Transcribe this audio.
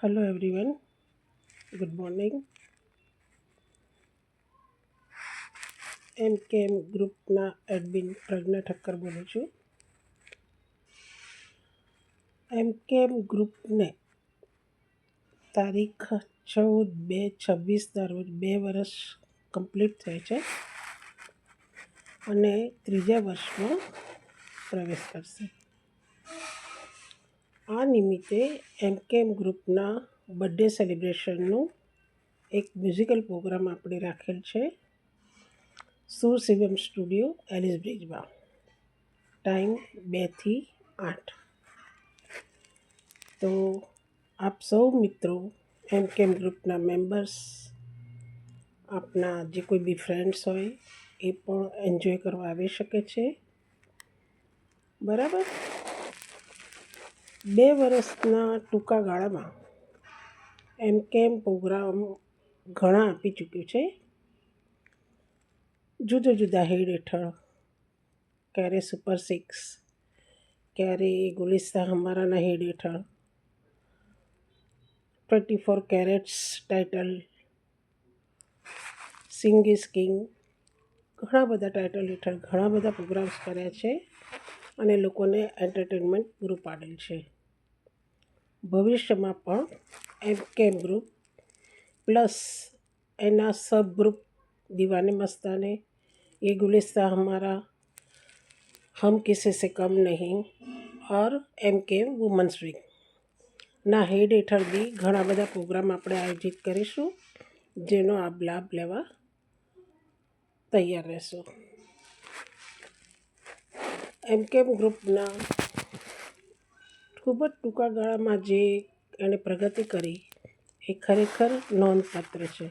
Hello everyone, good morning. એમકેએમ ગ્રુપના admin પ્રજ્ઞા ઠક્કર બોલું છું. એમકેએમ ગ્રુપને તારીખ 14/2/26ના રોજ 2 વર્ષ કમ્પ્લીટ થાય છે અને ત્રીજા વર્ષમાં પ્રવેશ કરશે. આ નિમિત્તે એમકેએમ ગ્રુપના બર્થડે સેલિબ્રેશનનું એક મ્યુઝિકલ પ્રોગ્રામ આપણે રાખેલ છે સુર શિવમ સ્ટુડિયો એલિસ બ્રિજમાં. ટાઈમ 2 થી 8. તો આપ સૌ મિત્રો એમકેએમ ગ્રુપના મેમ્બર્સ, આપના જે કોઈ બી ફ્રેન્ડ્સ હોય એ પણ એન્જોય કરવા આવી શકે છે. બરાબર. 2 વર્ષના ટૂંકા ગાળામાં એમકેએમ પ્રોગ્રામ ઘણા આપી ચૂક્યું છે. જુદા જુદા હેડ હેઠળ, ક્યારે સુપર 6, ક્યારે ગુલિસ્તા હમારાના હેડ હેઠળ 24 carats title, Singh is king, ઘણા બધા ટાઇટલ હેઠળ ઘણા બધા પ્રોગ્રામ્સ કર્યા છે અને લોકોને એન્ટરટેનમેન્ટ પૂરું પાડેલ છે. ભવિષ્યમાં પણ એમકેએમ ગ્રુપ પ્લસ એના સબ ગ્રુપ દીવાને મસ્તાને, ये गुलिस्ता हमारा, हम किसी से कम नहीं और એમકેએમ વુમન્સ વીક ના હેડ હેઠળ બી ઘણા બધા પ્રોગ્રામ આપણે આયોજિત કરીશું, જેનો આપ લાભ લેવા તૈયાર રહેશો. એમકેએમ ગ્રુપના ખૂબ જ ટૂંકા ગાળામાં જે એણે પ્રગતિ કરી એ ખરેખર નોંધપાત્ર છે.